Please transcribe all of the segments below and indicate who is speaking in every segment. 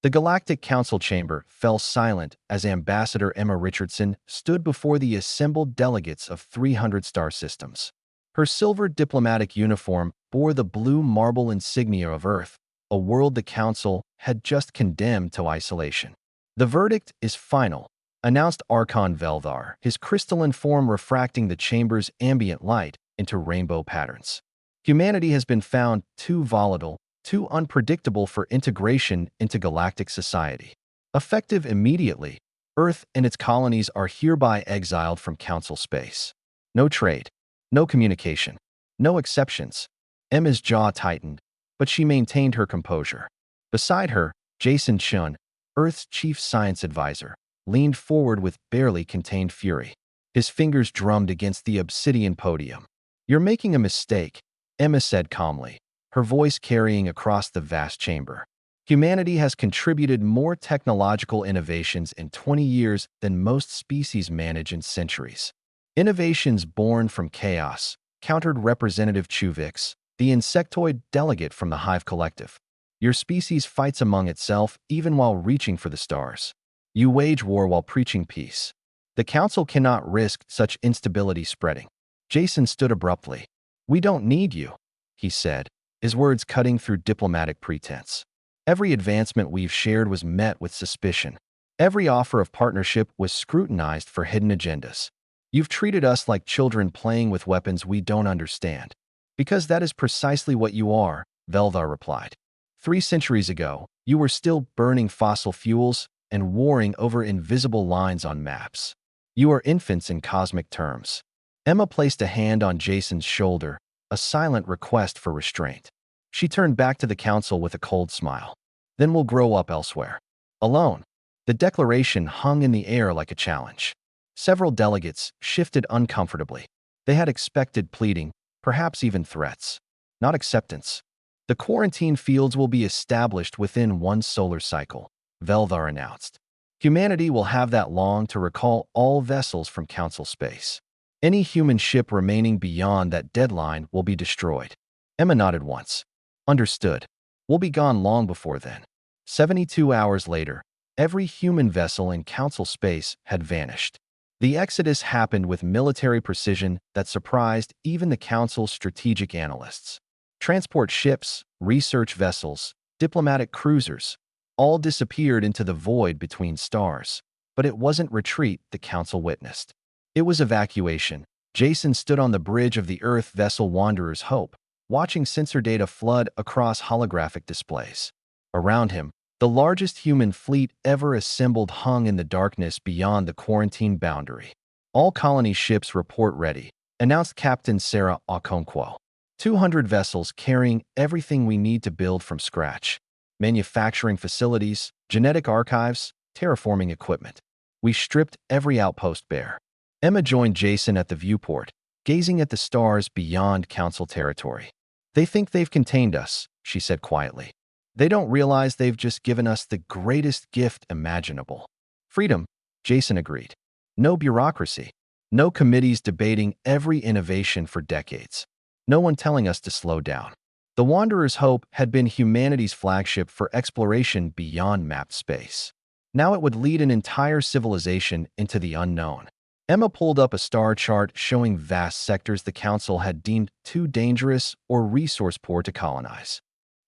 Speaker 1: The Galactic Council chamber fell silent as Ambassador Emma Richardson stood before the assembled delegates of 300 star systems. Her silver diplomatic uniform bore the blue marble insignia of Earth, a world the Council had just condemned to isolation. "The verdict is final," announced Archon Velthar, his crystalline form refracting the chamber's ambient light into rainbow patterns. "Humanity has been found too volatile, too unpredictable for integration into galactic society. Effective immediately, Earth and its colonies are hereby exiled from Council space. No trade, no communication, no exceptions." Emma's jaw tightened, but she maintained her composure. Beside her, Jason Chun, Earth's chief science advisor, leaned forward with barely contained fury. His fingers drummed against the obsidian podium. "You're making a mistake," Emma said calmly, her voice carrying across the vast chamber. "Humanity has contributed more technological innovations in 20 years than most species manage in centuries. Innovations born from chaos," countered Representative Chuvix, the insectoid delegate from the Hive Collective. "Your species fights among itself even while reaching for the stars. You wage war while preaching peace. The Council cannot risk such instability spreading." Jason stood abruptly. "We don't need you," he said, his words cutting through diplomatic pretense. "Every advancement we've shared was met with suspicion. Every offer of partnership was scrutinized for hidden agendas. You've treated us like children playing with weapons we don't understand." "Because that is precisely what you are," Velthar replied. 3 centuries ago, you were still burning fossil fuels and warring over invisible lines on maps. You are infants in cosmic terms." Emma placed a hand on Jason's shoulder, a silent request for restraint. She turned back to the Council with a cold smile. "Then we'll grow up elsewhere. Alone." The declaration hung in the air like a challenge. Several delegates shifted uncomfortably. They had expected pleading, perhaps even threats. Not acceptance. "The quarantine fields will be established within 1 solar cycle," Velthar announced. "Humanity will have that long to recall all vessels from Council space. Any human ship remaining beyond that deadline will be destroyed." Emma nodded once. "Understood. We'll be gone long before then." 72 hours later, every human vessel in Council space had vanished. The exodus happened with military precision that surprised even the Council's strategic analysts. Transport ships, research vessels, diplomatic cruisers, all disappeared into the void between stars. But it wasn't retreat the Council witnessed. It was evacuation. Jason stood on the bridge of the Earth vessel Wanderer's Hope, watching sensor data flood across holographic displays. Around him, the largest human fleet ever assembled hung in the darkness beyond the quarantine boundary. "All colony ships report ready," announced Captain Sarah Okonkwo. 200 vessels carrying everything we need to build from scratch. Manufacturing facilities, genetic archives, terraforming equipment. We stripped every outpost bare. Emma joined Jason at the viewport, gazing at the stars beyond Council territory. "They think they've contained us," she said quietly. "They don't realize they've just given us the greatest gift imaginable." "Freedom," Jason agreed. "No bureaucracy. No committees debating every innovation for decades. No one telling us to slow down." The Wanderer's Hope had been humanity's flagship for exploration beyond mapped space. Now it would lead an entire civilization into the unknown. Emma pulled up a star chart showing vast sectors the Council had deemed too dangerous or resource-poor to colonize.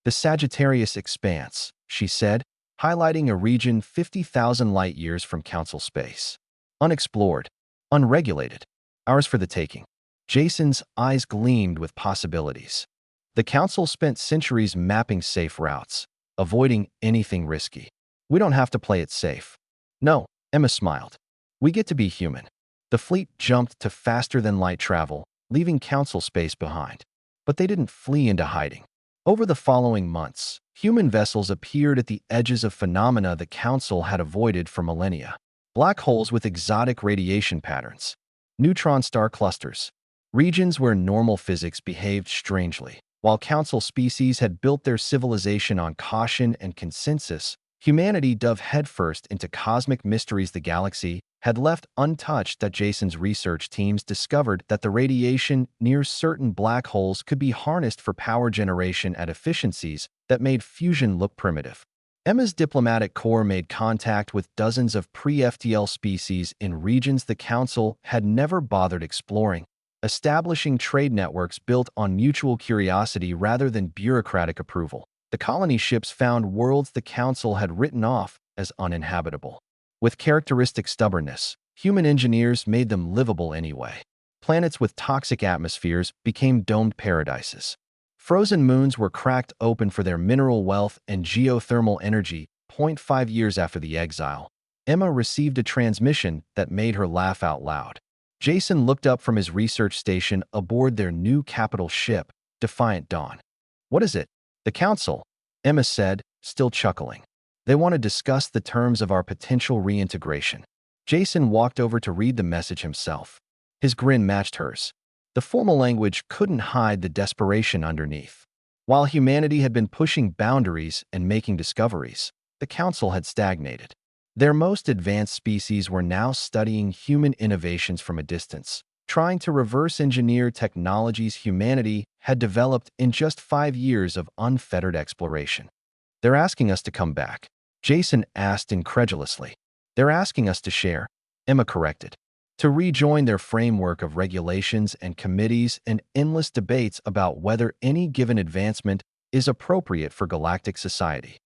Speaker 1: "The Sagittarius Expanse," she said, highlighting a region 50,000 light-years from Council space. "Unexplored, unregulated, ours for the taking." Jason's eyes gleamed with possibilities. The Council spent centuries mapping safe routes, avoiding anything risky. "We don't have to play it safe." "No," Emma smiled. "We get to be human." The fleet jumped to faster-than-light travel, leaving Council space behind. But they didn't flee into hiding. Over the following months, human vessels appeared at the edges of phenomena the Council had avoided for millennia. Black holes with exotic radiation patterns, neutron star clusters, regions where normal physics behaved strangely. While Council species had built their civilization on caution and consensus, humanity dove headfirst into cosmic mysteries the galaxy had left untouched. That Jason's research teams discovered that the radiation near certain black holes could be harnessed for power generation at efficiencies that made fusion look primitive. Emma's diplomatic corps made contact with dozens of pre-FTL species in regions the Council had never bothered exploring, establishing trade networks built on mutual curiosity rather than bureaucratic approval. The colony ships found worlds the Council had written off as uninhabitable. With characteristic stubbornness, human engineers made them livable anyway. Planets with toxic atmospheres became domed paradises. Frozen moons were cracked open for their mineral wealth and geothermal energy. 0.5 years after the exile, Emma received a transmission that made her laugh out loud. Jason looked up from his research station aboard their new capital ship, Defiant Dawn. "What is it?" "The Council," Emma said, still chuckling. "They want to discuss the terms of our potential reintegration." Jason walked over to read the message himself. His grin matched hers. The formal language couldn't hide the desperation underneath. While humanity had been pushing boundaries and making discoveries, the Council had stagnated. Their most advanced species were now studying human innovations from a distance, trying to reverse engineer technologies humanity had developed in just 5 years of unfettered exploration. "They're asking us to come back," Jason asked incredulously. "They're asking us to share," Emma corrected. "To rejoin their framework of regulations and committees and endless debates about whether any given advancement is appropriate for galactic society."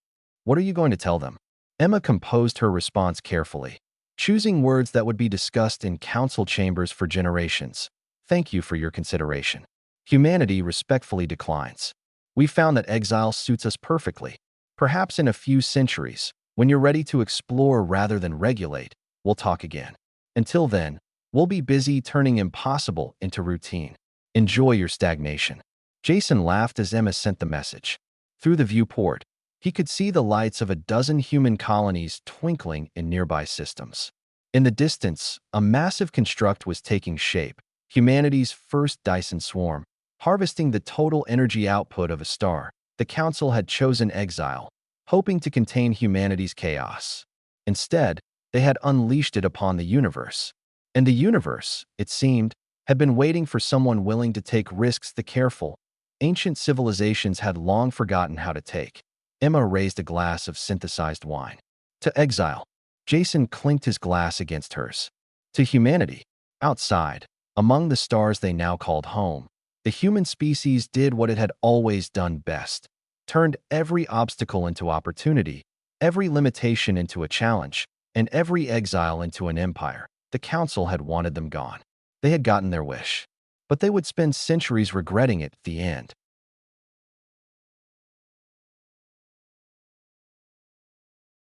Speaker 1: "What are you going to tell them?" Emma composed her response carefully, choosing words that would be discussed in council chambers for generations. "Thank you for your consideration. Humanity respectfully declines. We found that exile suits us perfectly. Perhaps in a few centuries, when you're ready to explore rather than regulate, we'll talk again. Until then, we'll be busy turning impossible into routine. Enjoy your stagnation." Jason laughed as Emma sent the message. Through the viewport, he could see the lights of a dozen human colonies twinkling in nearby systems. In the distance, a massive construct was taking shape, humanity's first Dyson swarm, harvesting the total energy output of a star. The Council had chosen exile, hoping to contain humanity's chaos. Instead, they had unleashed it upon the universe. And the universe, it seemed, had been waiting for someone willing to take risks the careful, ancient civilizations had long forgotten how to take. Emma raised a glass of synthesized wine. "To exile." Jason clinked his glass against hers. "To humanity." Outside, among the stars they now called home, the human species did what it had always done best: turned every obstacle into opportunity, every limitation into a challenge, and every exile into an empire. The Council had wanted them gone. They had gotten their wish. But they would spend centuries regretting it at the end.